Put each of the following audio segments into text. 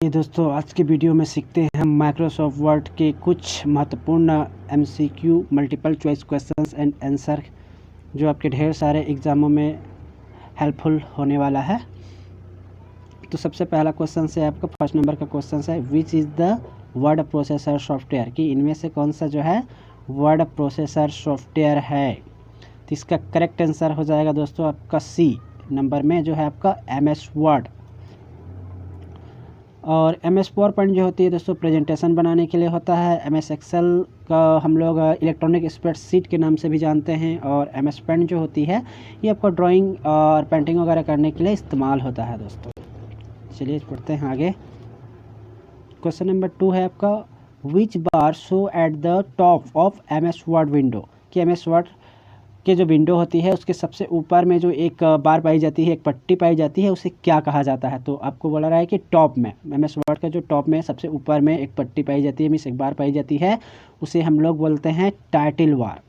चलिए दोस्तों, आज के वीडियो में सीखते हैं हम माइक्रोसॉफ्ट वर्ड के कुछ महत्वपूर्ण MCQ multiple choice questions and answer जो आपके ढेर सारे एग्ज़ामों में हेल्पफुल होने वाला है। तो सबसे पहला क्वेश्चन से आपका फर्स्ट नंबर का क्वेश्चन है, which is the word processor software, कि इनमें से कौन सा जो है वर्ड प्रोसेसर सॉफ्टवेयर है। तो इसका करेक्ट आंसर हो जाएगा दोस्तों आपका सी नंबर में जो है आपका MS वर्ड। और MS पावरपॉइंट जो होती है दोस्तों प्रेजेंटेशन बनाने के लिए होता है। MS एक्सेल का हम लोग इलेक्ट्रॉनिक स्प्रेडशीट के नाम से भी जानते हैं। और MS पेंट जो होती है ये आपको ड्राइंग और पेंटिंग वगैरह करने के लिए इस्तेमाल होता है दोस्तों। चलिए पढ़ते हैं आगे। क्वेश्चन नंबर 2 है आपका, which bar show at the top of MS word window, कि MS वर्ड के जो विंडो होती है उसके सबसे ऊपर में जो एक बार पाई जाती है, एक पट्टी पाई जाती है, उसे क्या कहा जाता है। तो आपको बोला रहा है कि टॉप में MS वर्ड का जो टॉप में सबसे ऊपर में एक पट्टी पाई जाती है, मीन्स एक बार पाई जाती है, उसे हम लोग बोलते हैं टाइटल बार।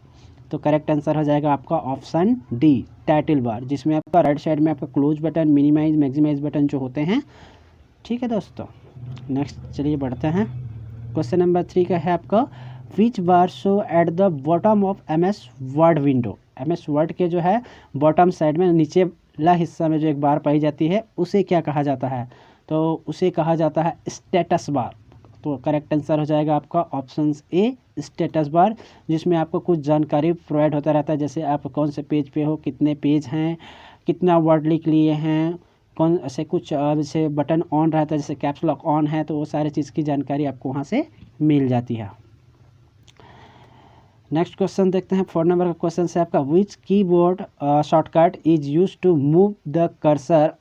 तो करेक्ट आंसर हो जाएगा आपका ऑप्शन डी टाइटल बार, जिसमें आपका राइट साइड में आपका close button, minimize, maximize button जो होते हैं। ठीक है दोस्तों, नेक्स्ट चलिए बढ़ते हैं। क्वेश्चन नंबर 3 का है आपका, which bar show at the bottom of MS word window. MS word के जो है बॉटम साइड में नीचे ला हिस्सा में जो एक बार पाई जाती है उसे क्या कहा जाता है। तो उसे कहा जाता है स्टेटस बार। तो करेक्ट आंसर हो जाएगा आपका ऑप्शन ए स्टेटस बार, जिसमें आपको कुछ जानकारी प्रोवाइड होता रहता है, जैसे आप कौन से पेज पे हो, कितने पेज हैं, कितना वर्ड लिख लिए हैं, कौन ऐसे कुछ जैसे बटन ऑन रहता है, जैसे कैप्स लॉक ऑन है, तो वो सारी चीज़ की जानकारी आपको वहाँ से मिल जाती है। नेक्स्ट क्वेश्चन देखते हैं। 4 नंबर का क्वेश्चन है आपका, which keyboard shortcut is use to move the cursor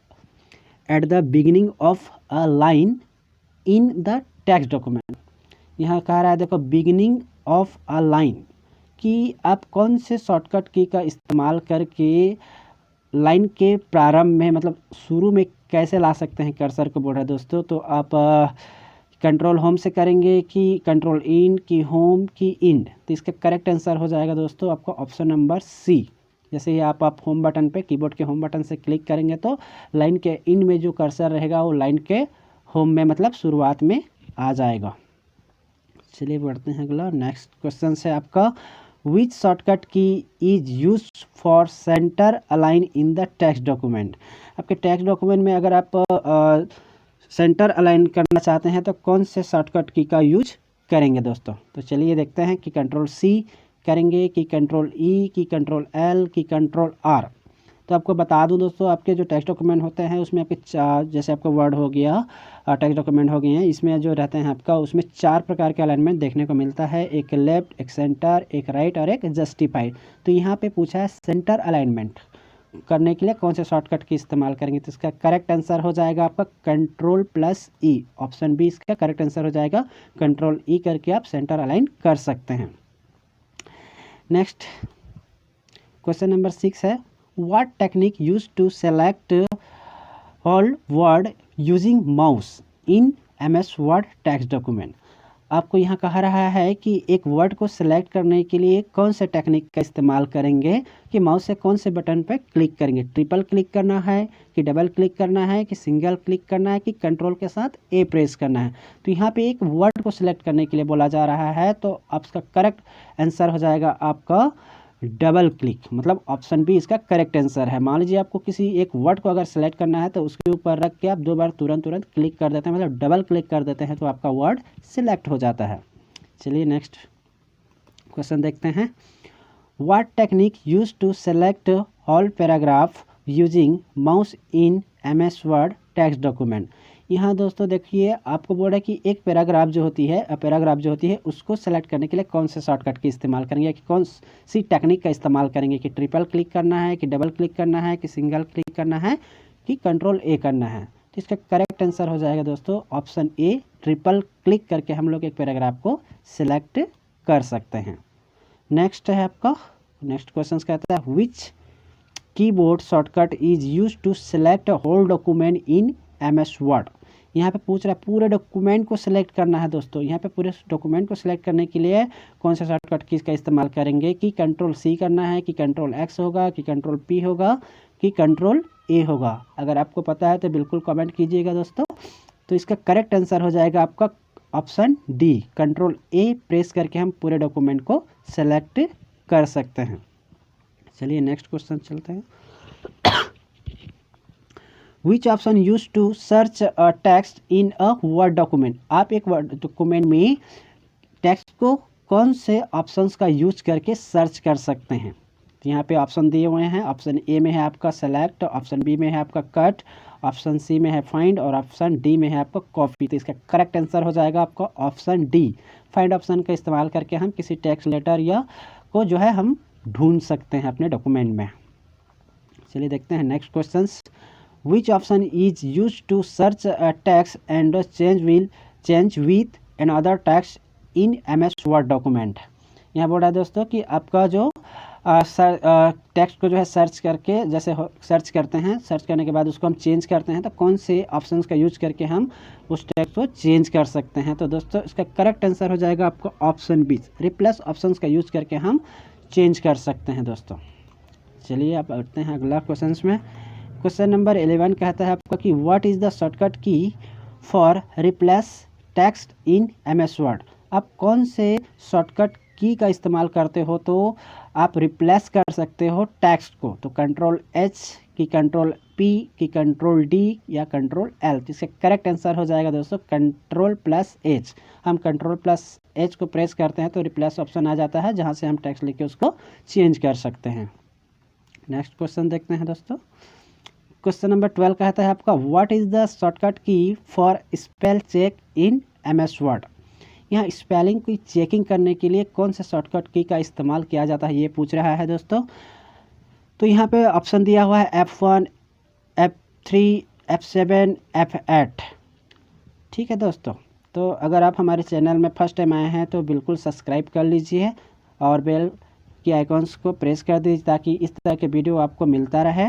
at the beginning of a line in the text document. यहाँ कह रहा है देखो बिगिनिंग ऑफ अ लाइन, कि आप कौन से शॉर्टकट की का इस्तेमाल करके लाइन के प्रारंभ में, मतलब शुरू में कैसे ला सकते हैं कर्सर को बोल रहा है दोस्तों। तो आप कंट्रोल होम से करेंगे कि कंट्रोल इन की होम की इंड। तो इसका करेक्ट आंसर हो जाएगा दोस्तों आपका ऑप्शन नंबर सी। जैसे ही आप होम बटन पे, कीबोर्ड के होम बटन से क्लिक करेंगे तो लाइन के इंड में जो कर्सर रहेगा वो लाइन के होम में, मतलब शुरुआत में आ जाएगा। चलिए बढ़ते हैं अगला। नेक्स्ट क्वेश्चन है आपका, विच शॉर्टकट की is use for centre align in the text document. आपके टेक्स्ट डॉक्यूमेंट में अगर आप सेंटर अलाइन करना चाहते हैं तो कौन से शॉर्टकट की का यूज करेंगे दोस्तों। तो चलिए देखते हैं कि कंट्रोल सी करेंगे, कि कंट्रोल ई, की कंट्रोल एल, की कंट्रोल आर। तो आपको बता दूं दोस्तों, आपके जो टेक्स्ट डॉक्यूमेंट होते हैं उसमें आपके जैसे आपका वर्ड हो गया, टेक्स्ट डॉक्यूमेंट हो गए हैं, इसमें जो रहते हैं आपका उसमें 4 प्रकार के अलाइनमेंट देखने को मिलता है, एक लेफ्ट, एक सेंटर, एक राइट और एक जस्टिफाइड। तो यहाँ पे पूछा है सेंटर अलाइनमेंट करने के लिए कौन से शॉर्टकट की इस्तेमाल करेंगे। तो इसका करेक्ट आंसर हो जाएगा आपका कंट्रोल प्लस ई, ऑप्शन बी इसका करेक्ट आंसर हो जाएगा। कंट्रोल ई करके आप सेंटर अलाइन कर सकते हैं। नेक्स्ट क्वेश्चन नंबर 6 है, what technique use to select all word using mouse in MS word text document. आपको यहाँ कहा रहा है कि एक वर्ड को सिलेक्ट करने के लिए कौन से टेक्निक का इस्तेमाल करेंगे, कि माउस से कौन से बटन पर क्लिक करेंगे, ट्रिपल क्लिक करना है, कि डबल क्लिक करना है, कि सिंगल क्लिक करना है, कि कंट्रोल के साथ ए प्रेस करना है। तो यहाँ पे एक वर्ड को सिलेक्ट करने के लिए बोला जा रहा है, तो आपका करेक्ट आंसर हो जाएगा आपका डबल क्लिक, मतलब ऑप्शन बी इसका करेक्ट आंसर है। मान लीजिए आपको किसी एक वर्ड को अगर सेलेक्ट करना है तो उसके ऊपर रख के आप 2 बार तुरंत क्लिक कर देते हैं, मतलब डबल क्लिक कर देते हैं, तो आपका वर्ड सिलेक्ट हो जाता है। चलिए नेक्स्ट क्वेश्चन देखते हैं, what technique use to select all paragraph using mouse in MS word text document. यहाँ दोस्तों देखिए आपको बोल रहा है कि एक पैराग्राफ जो होती है उसको सेलेक्ट करने के लिए कौन से शॉर्टकट की इस्तेमाल करेंगे, कि कौन सी टेक्निक का इस्तेमाल करेंगे, कि ट्रिपल क्लिक करना है, कि डबल क्लिक करना है, कि सिंगल क्लिक करना है, कि कंट्रोल ए करना है। तो इसका करेक्ट आंसर हो जाएगा दोस्तों ऑप्शन ए, ट्रिपल क्लिक करके हम लोग एक पैराग्राफ को सिलेक्ट कर सकते हैं। नेक्स्ट है आपका, नेक्स्ट क्वेश्चन कहता है, which keyboard shortcut is use to select whole document in MS word. यहाँ पे पूछ रहा है पूरे डॉक्यूमेंट को सिलेक्ट करना है दोस्तों। यहाँ पे पूरे डॉक्यूमेंट को सिलेक्ट करने के लिए कौन सा शॉर्टकट की का इस्तेमाल करेंगे, कि कंट्रोल सी करना है, कि कंट्रोल एक्स होगा, कि कंट्रोल पी होगा, कि कंट्रोल ए होगा। अगर आपको पता है तो बिल्कुल कमेंट कीजिएगा दोस्तों। तो इसका करेक्ट आंसर हो जाएगा आपका ऑप्शन डी। कंट्रोल ए प्रेस करके हम पूरे डॉक्यूमेंट को सेलेक्ट कर सकते हैं। चलिए नेक्स्ट क्वेश्चन चलते हैं। Which option use to search a text in a word document. आप एक वर्ड डॉक्यूमेंट में टेक्स्ट को कौन से ऑप्शंस का यूज करके सर्च कर सकते हैं। तो यहाँ पे ऑप्शन दिए हुए हैं। ऑप्शन ए में है आपका सेलेक्ट, ऑप्शन बी में है आपका कट, ऑप्शन सी में है फाइंड और ऑप्शन डी में है आपका कॉपी। तो इसका करेक्ट आंसर हो जाएगा आपका ऑप्शन डी। फाइंड ऑप्शन का इस्तेमाल करके हम किसी टेक्स्ट लेटर या को जो है हम ढूंढ सकते हैं अपने डॉक्यूमेंट में। चलिए देखते हैं next question. Which option is use to search a text and change with another text in MS word document. यहाँ बोल रहा है दोस्तों कि आपका जो टेक्स्ट को जो है सर्च करके जैसे सर्च करते हैं, सर्च करने के बाद उसको हम चेंज करते हैं, तो कौन से ऑप्शंस का यूज करके हम उस टेक्स्ट को चेंज कर सकते हैं। तो दोस्तों इसका करेक्ट आंसर हो जाएगा आपका ऑप्शन बी। रिप्लेस ऑप्शंस का यूज करके हम चेंज कर सकते हैं दोस्तों। चलिए आप बढ़ते हैं अगला क्वेश्चन में। क्वेश्चन नंबर 11 कहता है आपका कि what is the shortcut key for replace text in MS word. आप कौन से शॉर्टकट की का इस्तेमाल करते हो तो आप रिप्लेस कर सकते हो टेक्स्ट को। तो कंट्रोल H की, कंट्रोल P की, कंट्रोल D या कंट्रोल L। तो इसका करेक्ट आंसर हो जाएगा दोस्तों कंट्रोल प्लस H। हम कंट्रोल प्लस H को प्रेस करते हैं तो रिप्लेस ऑप्शन आ जाता है, जहां से हम टेक्स्ट लिख के उसको चेंज कर सकते हैं। नेक्स्ट क्वेश्चन देखते हैं दोस्तों। क्वेश्चन नंबर 12 कहता है आपका what is the shortcut key for spell check in MS word. यहाँ स्पेलिंग की चेकिंग करने के लिए कौन से शॉर्टकट की का इस्तेमाल किया जाता है, ये पूछ रहा है दोस्तों। तो यहाँ पे ऑप्शन दिया हुआ है F1, F3, F7, F8। ठीक है दोस्तों, तो अगर आप हमारे चैनल में फर्स्ट टाइम आए हैं तो बिल्कुल सब्सक्राइब कर लीजिए और बेल की आइकॉन्स को प्रेस कर दीजिए ताकि इस तरह के वीडियो आपको मिलता रहे।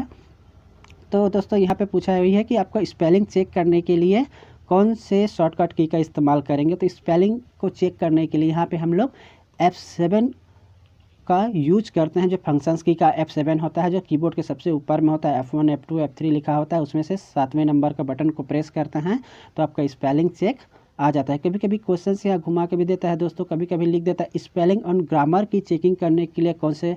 तो दोस्तों यहाँ पे पूछा हुई है कि आपको स्पेलिंग चेक करने के लिए कौन से शॉर्टकट की का इस्तेमाल करेंगे। तो स्पेलिंग को चेक करने के लिए यहाँ पे हम लोग F7 का यूज करते हैं। जो फंक्शंस की का F7 होता है, जो कीबोर्ड के सबसे ऊपर में होता है, F1, F2, F3 लिखा होता है, उसमें से 7वें नंबर का बटन को प्रेस करते हैं तो आपका स्पेलिंग चेक आ जाता है। कभी कभी क्वेश्चन से यहाँ घुमा के भी देता है दोस्तों, कभी कभी लिख देता है स्पेलिंग और ग्रामर की चेकिंग करने के लिए कौन से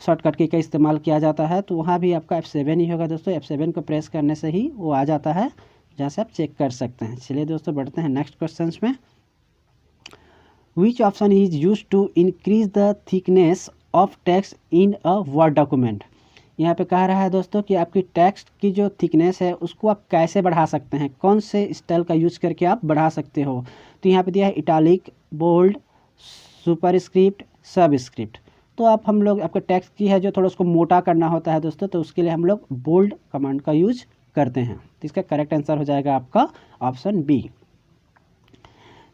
शॉर्टकट की का इस्तेमाल किया जाता है। तो वहाँ भी आपका F7 ही होगा दोस्तों। F7 को प्रेस करने से ही वो आ जाता है, जहाँ से आप चेक कर सकते हैं। चलिए दोस्तों बढ़ते हैं नेक्स्ट क्वेश्चन में। Which option is use to increase the thickness of text in a word document. यहाँ पे कह रहा है दोस्तों कि आपकी टेक्स्ट की जो थिकनेस है उसको आप कैसे बढ़ा सकते हैं, कौन से स्टाइल का यूज करके आप बढ़ा सकते हो। तो यहाँ पे दिया है इटालिक, बोल्ड, सुपरस्क्रिप्ट, सबस्क्रिप्ट। तो आप हम लोग आपका टेक्स्ट की है जो थोड़ा उसको मोटा करना होता है दोस्तों, तो उसके लिए हम लोग बोल्ड कमांड का यूज करते हैं। तो इसका करेक्ट आंसर हो जाएगा आपका ऑप्शन बी।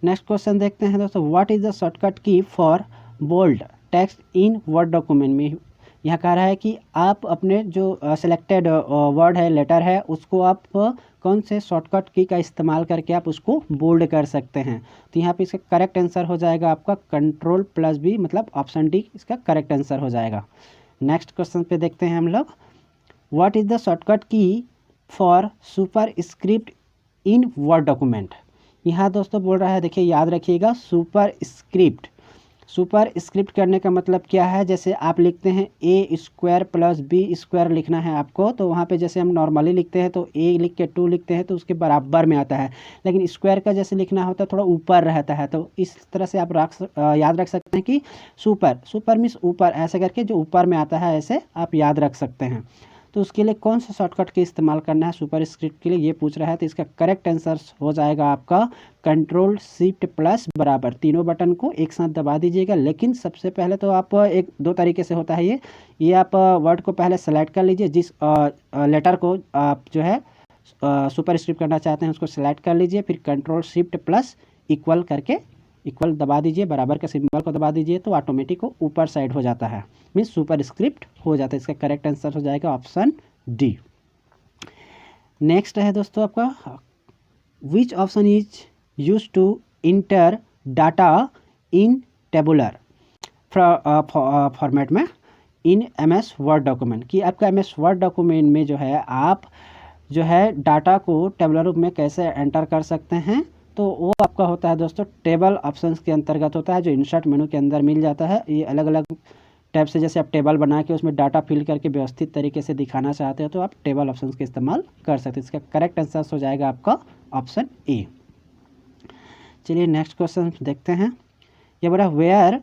नेक्स्ट क्वेश्चन देखते हैं दोस्तों। What is the shortcut key for bold text in word document में। यहाँ कह रहा है कि आप अपने जो सिलेक्टेड वर्ड है, लेटर है, उसको आप कौन से शॉर्टकट की का इस्तेमाल करके आप उसको बोल्ड कर सकते हैं। तो यहाँ पे इसका करेक्ट आंसर हो जाएगा आपका कंट्रोल प्लस बी, मतलब ऑप्शन डी इसका करेक्ट आंसर हो जाएगा। नेक्स्ट क्वेश्चन पे देखते हैं हम लोग। What is the shortcut key for super script in word document. यहाँ दोस्तों बोल रहा है, देखिए याद रखिएगा, सुपर स्क्रिप्ट। सुपर स्क्रिप्ट करने का मतलब क्या है, जैसे आप लिखते हैं A² + B² लिखना है आपको, तो वहाँ पे जैसे हम नॉर्मली लिखते हैं तो A लिख के 2 लिखते हैं तो उसके बराबर में आता है, लेकिन स्क्वायर का जैसे लिखना होता है थोड़ा ऊपर रहता है। तो इस तरह से आप याद रख सकते हैं कि सुपर मीन्स ऊपर, ऐसे करके जो ऊपर में आता है ऐसे आप याद रख सकते हैं। तो उसके लिए कौन सा शॉर्टकट के इस्तेमाल करना है सुपर स्क्रिप्ट के लिए, ये पूछ रहा है। तो इसका करेक्ट आंसर हो जाएगा आपका कंट्रोल शिफ्ट प्लस बराबर, तीनों बटन को एक साथ दबा दीजिएगा। लेकिन सबसे पहले तो आप दो तरीके से होता है ये आप वर्ड को पहले सेलेक्ट कर लीजिए, जिस लेटर को आप जो है सुपर स्क्रिप्ट करना चाहते हैं उसको सेलेक्ट कर लीजिए, फिर कंट्रोल शिफ्ट प्लस इक्वल करके इक्वल दबा दीजिए, बराबर का सिंबल को दबा दीजिए, तो ऑटोमेटिक वो ऊपर साइड हो जाता है, मीन्स सुपर स्क्रिप्ट हो जाता है। इसका करेक्ट आंसर हो जाएगा ऑप्शन डी। नेक्स्ट है दोस्तों आपका, which option is use to enter data in tabular format में इन MS वर्ड डॉक्यूमेंट। कि आपका MS वर्ड डॉक्यूमेंट में जो है आप जो है डाटा को टेबुलर में कैसे एंटर कर सकते हैं, तो वो आपका होता है दोस्तों टेबल ऑप्शंस के अंतर्गत होता है, जो इंसर्ट मेनू के अंदर मिल जाता है। ये अलग अलग टैब से जैसे आप टेबल बना के उसमें डाटा फिल करके व्यवस्थित तरीके से दिखाना चाहते हो तो आप टेबल ऑप्शंस का इस्तेमाल कर सकते हैं। इसका करेक्ट आंसर हो जाएगा आपका ऑप्शन ए। चलिए नेक्स्ट क्वेश्चन देखते हैं। ये बोला where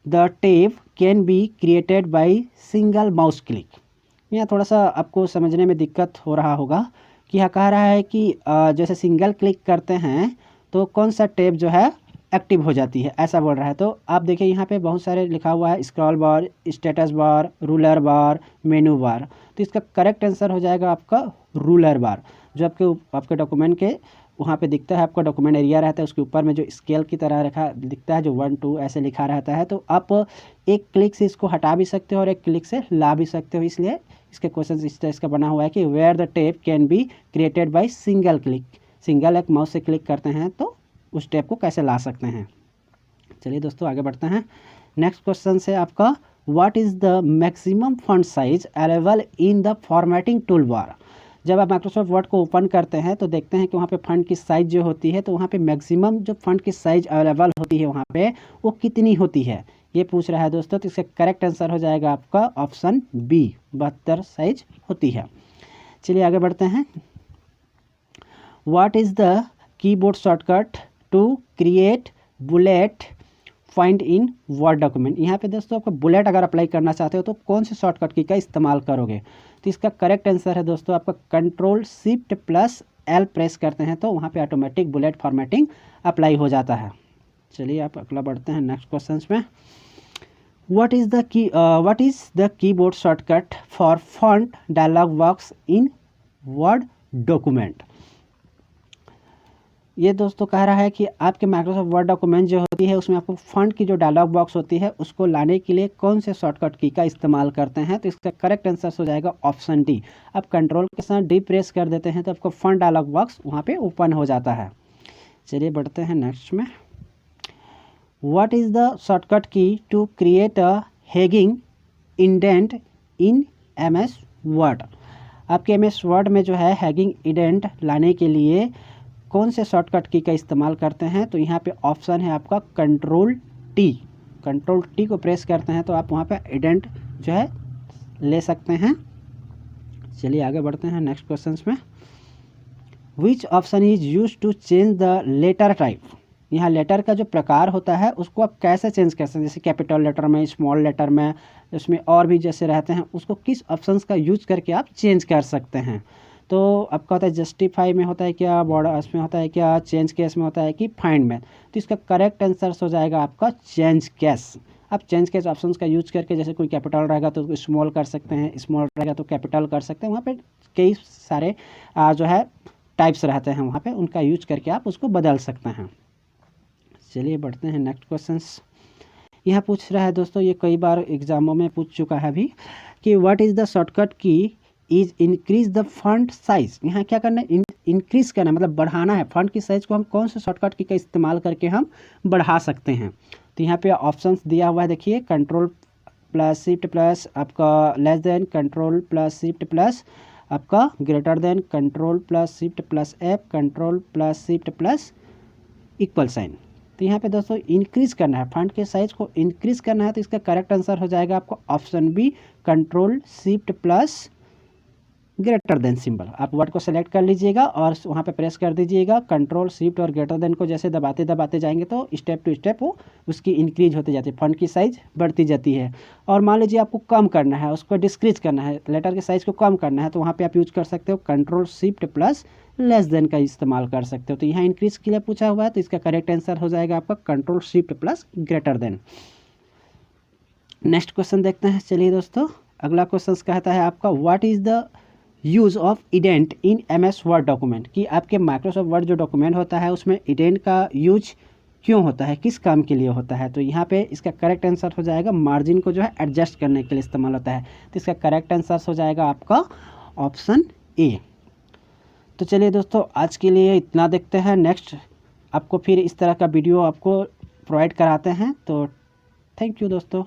the tab can be created by single mouse click. यहाँ थोड़ा सा आपको समझने में दिक्कत हो रहा होगा कि यहाँ कह रहा है कि जैसे सिंगल क्लिक करते हैं तो कौन सा टैब जो है एक्टिव हो जाती है, ऐसा बोल रहा है। तो आप देखिए यहाँ पे बहुत सारे लिखा हुआ है, scroll bar, status bar, ruler bar, menu bar. तो इसका करेक्ट आंसर हो जाएगा आपका रूलर बार, जो आपके डॉक्यूमेंट के वहाँ पे दिखता है। आपका डॉक्यूमेंट एरिया रहता है, उसके ऊपर में जो स्केल की तरह रखा दिखता है, जो 1 2 ऐसे लिखा रहता है। तो आप एक क्लिक से इसको हटा भी सकते हो और एक क्लिक से ला भी सकते हो। इसलिए इसके क्वेश्चन इस तरह का बना हुआ है कि where the tab can be created by single click. Single एक माउस से क्लिक करते हैं तो उस टैब को कैसे ला सकते हैं। चलिए दोस्तों आगे बढ़ते हैं। नेक्स्ट क्वेश्चन से आपका what is the maximum font size available in the formatting tool bar. जब आप माइक्रोसॉफ्ट वर्ड को ओपन करते हैं तो देखते हैं कि वहाँ पे फॉन्ट की साइज़ जो होती है, तो वहाँ पे मैक्सिमम जो फॉन्ट की साइज़ अवेलेबल होती है वहाँ पे वो कितनी होती है, ये पूछ रहा है दोस्तों। तो इसका करेक्ट आंसर हो जाएगा आपका ऑप्शन बी, 72 साइज होती है। चलिए आगे बढ़ते हैं। What is the keyboard shortcut to create bullet find in word document. यहाँ पे दोस्तों आपको बुलेट अगर अप्लाई करना चाहते हो तो कौन से शॉर्टकट की का इस्तेमाल करोगे, तो इसका करेक्ट आंसर है दोस्तों आपका Ctrl+Shift+L प्रेस करते हैं तो वहाँ पे ऑटोमेटिक बुलेट फॉर्मेटिंग अप्लाई हो जाता है। चलिए आप अगला बढ़ते हैं नेक्स्ट क्वेश्चन में। What is the keyboard shortcut for font dialog box in word document. ये दोस्तों कह रहा है कि आपके माइक्रोसॉफ्ट वर्ड डॉक्यूमेंट जो होती है उसमें आपको फॉन्ट की जो डायलॉग बॉक्स होती है उसको लाने के लिए कौन से शॉर्टकट की का इस्तेमाल करते हैं, तो इसका करेक्ट आंसर हो जाएगा ऑप्शन डी। आप कंट्रोल के साथ डी प्रेस कर देते हैं तो आपको फॉन्ट डायलॉग बॉक्स वहाँ पे ओपन हो जाता है। चलिए बढ़ते हैं नेक्स्ट में। What is the shortcut key to create a hanging indent in MS word. आपके MS वर्ड में जो है हैगिंग इंडेंट लाने के लिए कौन से शॉर्टकट की का इस्तेमाल करते हैं, तो यहाँ पे ऑप्शन है आपका कंट्रोल टी को प्रेस करते हैं तो आप वहाँ पे इंडेंट जो है ले सकते हैं। चलिए आगे बढ़ते हैं नेक्स्ट क्वेश्चन में। Which option is use to change the letter type. यहाँ लेटर का जो प्रकार होता है उसको आप कैसे चेंज कर सकते हैं, जैसे कैपिटल लेटर में, स्मॉल लेटर में, उसमें और भी जैसे रहते हैं, उसको किस ऑप्शंस का यूज करके आप चेंज कर सकते हैं। तो आपका होता है जस्टिफाई में होता है क्या, बॉर्डर इसमें होता है क्या, चेंज केस में होता है कि फाइंड में। तो इसका करेक्ट आंसर हो जाएगा आपका चेंज केस। आप चेंज केस ऑप्शंस का यूज करके जैसे कोई कैपिटल रहेगा तो स्मॉल कर सकते हैं, स्मॉल रहेगा तो कैपिटल कर सकते हैं। वहाँ पे कई सारे जो है टाइप्स रहते हैं, वहाँ पे उनका यूज करके आप उसको बदल सकते हैं। चलिए बढ़ते हैं नेक्स्ट क्वेश्चंस। यहाँ पूछ रहा है दोस्तों, ये कई बार एग्जामों में पूछ चुका है अभी कि व्हाट इज़ द शॉर्टकट की is increase the font size. यहाँ क्या करना है, इंक्रीज करना मतलब बढ़ाना है। फॉन्ट की साइज को हम कौन से शॉर्टकट की का इस्तेमाल करके हम बढ़ा सकते हैं, तो यहाँ पे ऑप्शंस दिया हुआ है देखिए, Ctrl+Shift+ आपका लेस देन, Ctrl+Shift+ आपका greater than, Ctrl+Shift+F, Ctrl+Shift+ equal sign. तो यहाँ पे दोस्तों इंक्रीज करना है, फॉन्ट के साइज को इंक्रीज करना है, तो इसका करेक्ट आंसर हो जाएगा आपको option B, Ctrl+Shift+ greater than symbol. आप वर्ड को सेलेक्ट कर लीजिएगा और वहाँ पे प्रेस कर दीजिएगा। कंट्रोल शिफ्ट और ग्रेटर देन को जैसे दबाते दबाते जाएंगे तो स्टेप टू स्टेप वो उसकी इंक्रीज होती जाती है, फॉन्ट की साइज़ बढ़ती जाती है। और मान लीजिए आपको कम करना है, उसको डिस्क्रीज करना है, लेटर के साइज़ को कम करना है, तो वहाँ पर आप यूज कर सकते हो Ctrl+Shift+ लेस देन का इस्तेमाल कर सकते हो। तो यहाँ इंक्रीज के लिए पूछा हुआ है, तो इसका करेक्ट आंसर हो जाएगा आपका Ctrl+Shift+ greater then. Next question देखते हैं। चलिए दोस्तों अगला क्वेश्चन कहता है आपका what is the use of indent in MS word document, कि आपके माइक्रोसॉफ्ट वर्ड जो डॉक्यूमेंट होता है उसमें इंडेंट का यूज क्यों होता है, किस काम के लिए होता है। तो यहाँ पे इसका करेक्ट आंसर हो जाएगा मार्जिन को जो है एडजस्ट करने के लिए इस्तेमाल होता है। तो इसका करेक्ट आंसर हो जाएगा आपका ऑप्शन ए। तो चलिए दोस्तों आज के लिए इतना देखते हैं, नेक्स्ट आपको फिर इस तरह का वीडियो आपको प्रोवाइड कराते हैं। तो थैंक यू दोस्तों।